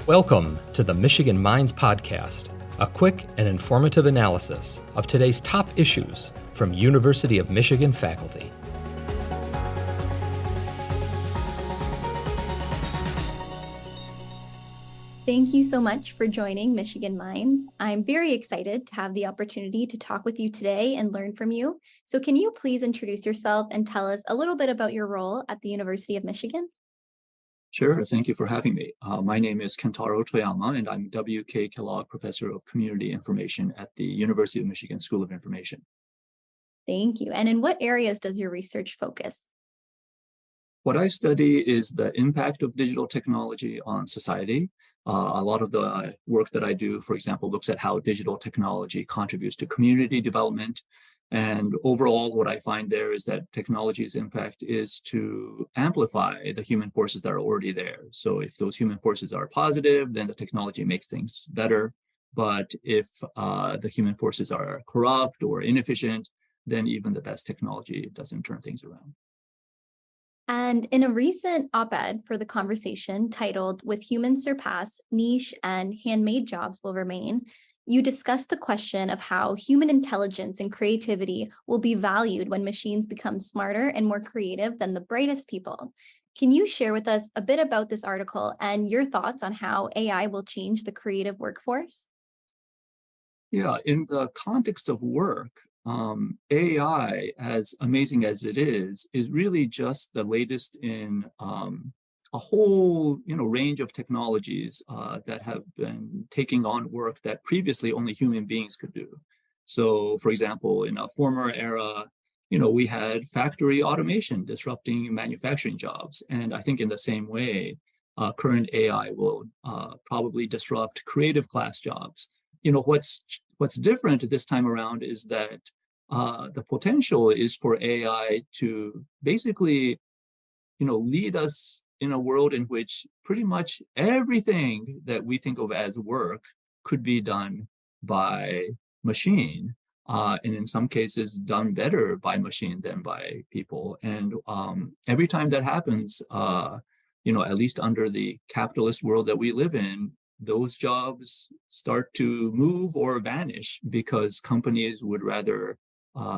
Welcome to the Michigan Minds Podcast, a quick and informative analysis of today's top issues from University of Michigan faculty. Thank you so much for joining Michigan Minds. I'm very excited to have the opportunity to talk with you today and learn from you. So can you please introduce yourself and tell us a little bit about your role at the University of Michigan? Sure, thank you for having me. My name is Kentaro Toyama, and I'm W.K. Kellogg Professor of Community Information at the University of Michigan School of Information. Thank you. And in what areas does your research focus? What I study is the impact of digital technology on society. A lot of the work that I do, for example, looks at how digital technology contributes to community development. And overall, what I find there is that technology's impact is to amplify the human forces that are already there. So if those human forces are positive, then the technology makes things better. But if the human forces are corrupt or inefficient, then even the best technology doesn't turn things around. And in a recent op-ed for The Conversation titled "With Humans Surpass, Niche and Handmade Jobs Will Remain," you discussed the question of how human intelligence and creativity will be valued when machines become smarter and more creative than the brightest people. Can you share with us a bit about this article and your thoughts on how AI will change the creative workforce? Yeah, in the context of work, AI, as amazing as it is really just the latest in a whole range of technologies that have been taking on work that previously only human beings could do. So, for example, in a former era, we had factory automation disrupting manufacturing jobs, and I think in the same way, current AI will probably disrupt creative class jobs. What's different this time around is that the potential is for AI to basically, lead us in a world in which pretty much everything that we think of as work could be done by machine, and in some cases done better by machine than by people. And every time that happens, at least under the capitalist world that we live in, those jobs start to move or vanish because companies would rather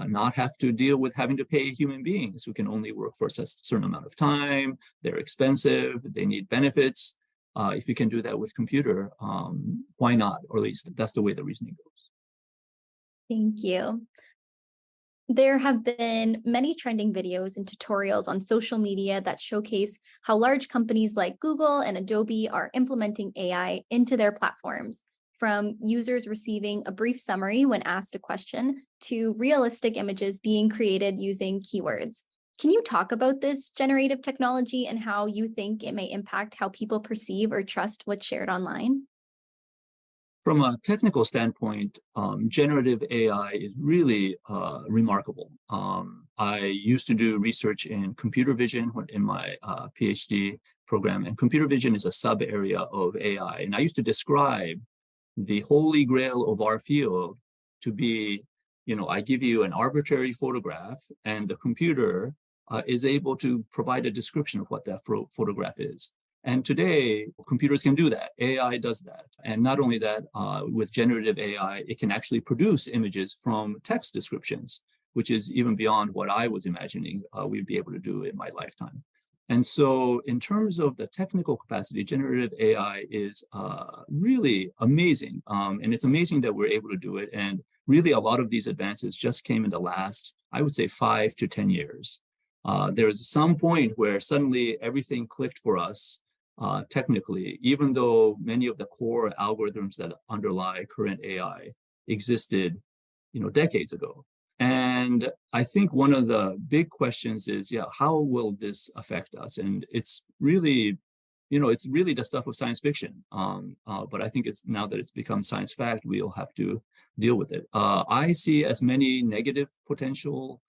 not have to deal with having to pay human beings who can only work for a certain amount of time. They're expensive, they need benefits. If you can do that with computer, why not? Or at least that's the way the reasoning goes. Thank you. There have been many trending videos and tutorials on social media that showcase how large companies like Google and Adobe are implementing AI into their platforms, from users receiving a brief summary when asked a question to realistic images being created using keywords. Can you talk about this generative technology and how you think it may impact how people perceive or trust what's shared online? From a technical standpoint, generative AI is really remarkable. I used to do research in computer vision in my PhD program, and computer vision is a sub-area of AI. And I used to describe the holy grail of our field to be, I give you an arbitrary photograph, and the computer is able to provide a description of what that photograph is. And today, computers can do that. AI does that. And not only that, with generative AI, it can actually produce images from text descriptions, which is even beyond what I was imagining we'd be able to do in my lifetime. And so in terms of the technical capacity, generative AI is really amazing. And it's amazing that we're able to do it. And really, a lot of these advances just came in the last, I would say, 5 to 10 years. There was some point where suddenly everything clicked for us. Technically, even though many of the core algorithms that underlie current AI existed, decades ago. And I think one of the big questions is, how will this affect us? And it's really, the stuff of science fiction. But I think it's now that it's become science fact, we'll have to deal with it. I see as many negative potential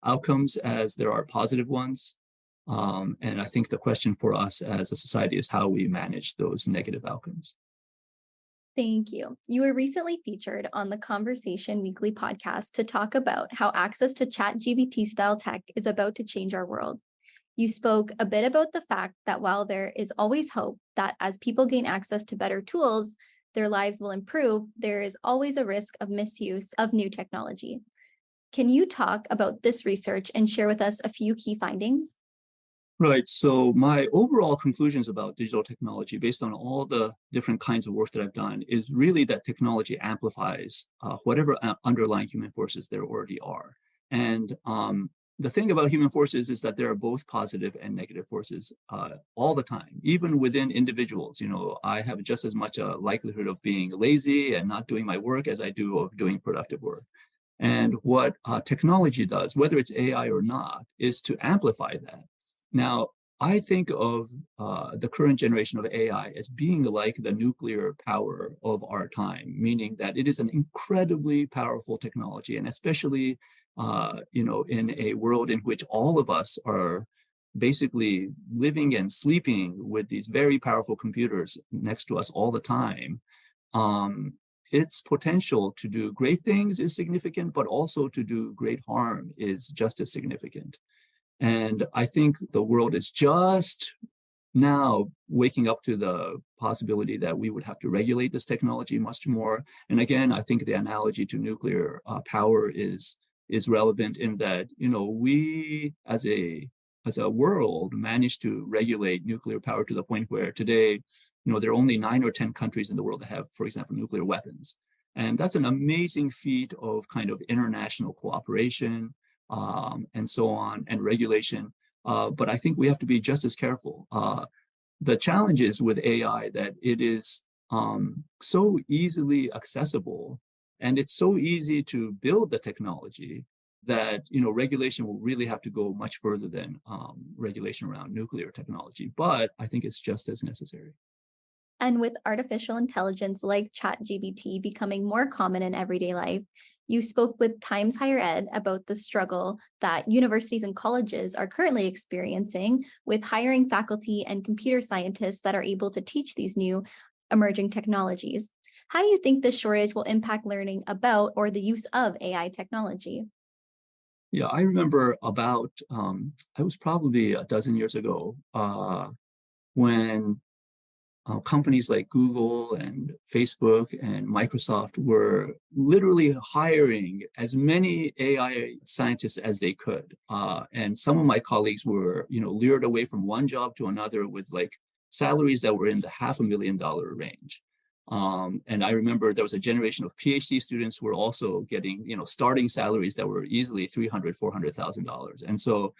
outcomes as there are positive ones. And I think the question for us as a society is how we manage those negative outcomes. Thank you. You were recently featured on the Conversation Weekly podcast to talk about how access to Chat-GPT style tech is about to change our world. You spoke a bit about the fact that while there is always hope that as people gain access to better tools, their lives will improve, there is always a risk of misuse of new technology. Can you talk about this research and share with us a few key findings? Right. So my overall conclusions about digital technology, based on all the different kinds of work that I've done, is really that technology amplifies whatever underlying human forces there already are. And the thing about human forces is that there are both positive and negative forces all the time, even within individuals. You know, I have just as much a likelihood of being lazy and not doing my work as I do of doing productive work. And what technology does, whether it's AI or not, is to amplify that. Now, I think of the current generation of AI as being like the nuclear power of our time, meaning that it is an incredibly powerful technology, and especially, in a world in which all of us are basically living and sleeping with these very powerful computers next to us all the time. Um, its potential to do great things is significant, but also to do great harm is just as significant. And I think the world is just now waking up to the possibility that we would have to regulate this technology much more. And again, I think the analogy to nuclear power is relevant in that, we as a world managed to regulate nuclear power to the point where today, there are only 9 or 10 countries in the world that have, for example, nuclear weapons. And that's an amazing feat of kind of international cooperation, and so on, and regulation. But I think we have to be just as careful. The challenge is with AI that it is so easily accessible, and it's so easy to build the technology that regulation will really have to go much further than regulation around nuclear technology. But I think it's just as necessary. And with artificial intelligence like Chat-GPT becoming more common in everyday life, you spoke with Times Higher Ed about the struggle that universities and colleges are currently experiencing with hiring faculty and computer scientists that are able to teach these new emerging technologies. How do you think this shortage will impact learning about or the use of AI technology? Yeah, I remember about, I was probably a dozen years ago when companies like Google and Facebook and Microsoft were literally hiring as many AI scientists as they could. And some of my colleagues were, lured away from one job to another with like salaries that were in the $500,000 range. And I remember there was a generation of PhD students who were also getting, starting salaries that were easily $300,000, $400,000. And so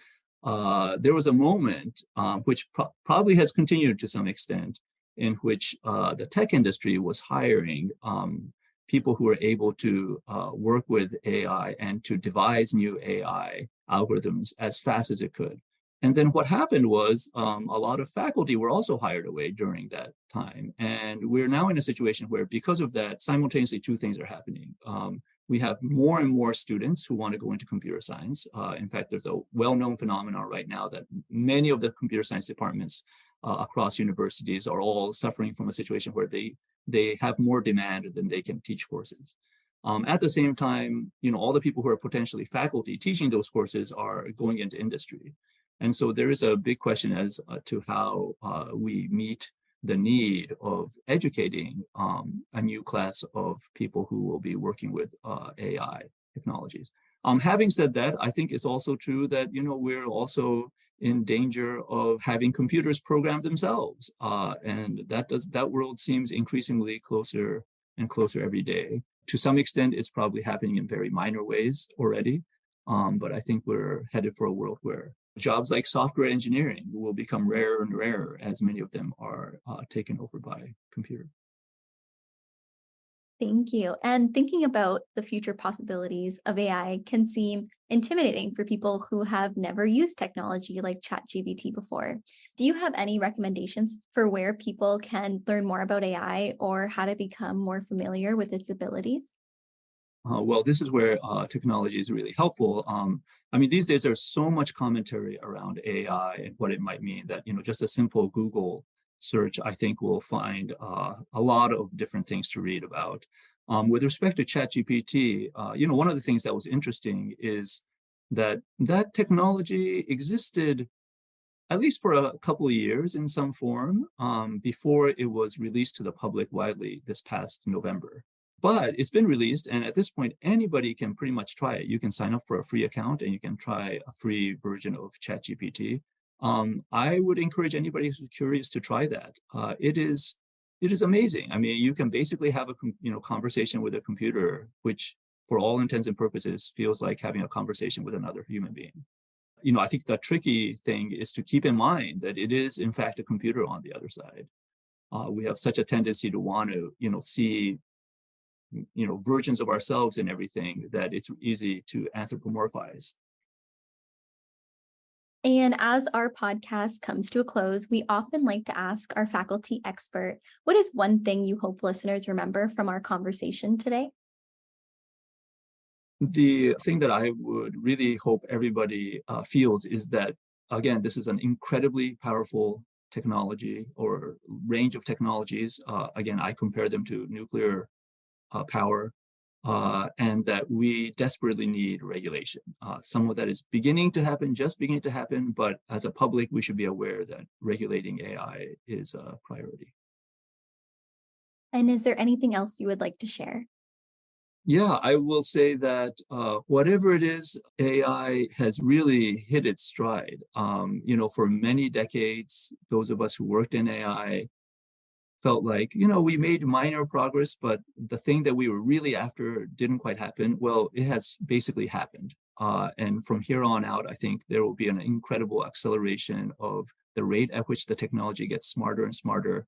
there was a moment, which probably has continued to some extent, in which the tech industry was hiring people who were able to work with AI and to devise new AI algorithms as fast as it could. And then what happened was a lot of faculty were also hired away during that time. And we're now in a situation where, because of that, simultaneously two things are happening. We have more and more students who want to go into computer science. In fact, there's a well-known phenomenon right now that many of the computer science departments across universities are all suffering from a situation where they have more demand than they can teach courses. At the same time, all the people who are potentially faculty teaching those courses are going into industry. And so there is a big question as to how we meet the need of educating a new class of people who will be working with AI technologies. Having said that, I think it's also true that we're also in danger of having computers program themselves, and that world seems increasingly closer and closer every day. To some extent, it's probably happening in very minor ways already, but I think we're headed for a world where jobs like software engineering will become rarer and rarer as many of them are taken over by computer. Thank you. And thinking about the future possibilities of AI can seem intimidating for people who have never used technology like ChatGPT before. Do you have any recommendations for where people can learn more about AI or how to become more familiar with its abilities? Well, this is where technology is really helpful. I mean, these days there's so much commentary around AI and what it might mean that, just a simple Google search, I think, will find a lot of different things to read about. With respect to ChatGPT, one of the things that was interesting is that that technology existed at least for a couple of years in some form, before it was released to the public widely this past November. But it's been released, and at this point, anybody can pretty much try it. You can sign up for a free account, and you can try a free version of Chat-GPT. I would encourage anybody who's curious to try that. It is amazing. I mean, you can basically have a conversation with a computer, which, for all intents and purposes, feels like having a conversation with another human being. I think the tricky thing is to keep in mind that it is, in fact, a computer on the other side. We have such a tendency to want to, see, versions of ourselves in everything that it's easy to anthropomorphize. And as our podcast comes to a close, we often like to ask our faculty expert, what is one thing you hope listeners remember from our conversation today? The thing that I would really hope everybody feels is that, again, this is an incredibly powerful technology or range of technologies. Again, I compare them to nuclear power, and that we desperately need regulation. Some of that is just beginning to happen, but as a public, we should be aware that regulating AI is a priority. And is there anything else you would like to share? Yeah, I will say that whatever it is, AI has really hit its stride. For many decades, those of us who worked in AI felt like, we made minor progress, but the thing that we were really after didn't quite happen. Well, it has basically happened. And from here on out, I think there will be an incredible acceleration of the rate at which the technology gets smarter and smarter.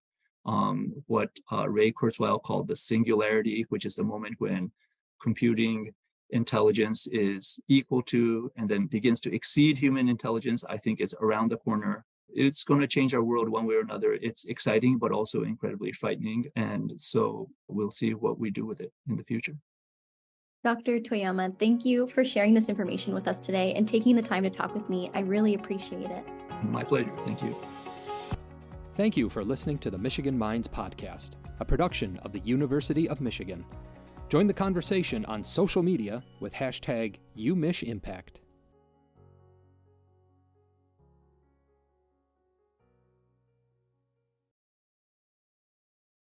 What Ray Kurzweil called the singularity, which is the moment when computing intelligence is equal to and then begins to exceed human intelligence, I think it's around the corner. It's going to change our world one way or another. It's exciting, but also incredibly frightening. And so we'll see what we do with it in the future. Dr. Toyama, thank you for sharing this information with us today and taking the time to talk with me. I really appreciate it. My pleasure. Thank you. Thank you for listening to the Michigan Minds Podcast, a production of the University of Michigan. Join the conversation on social media with #UMichImpact.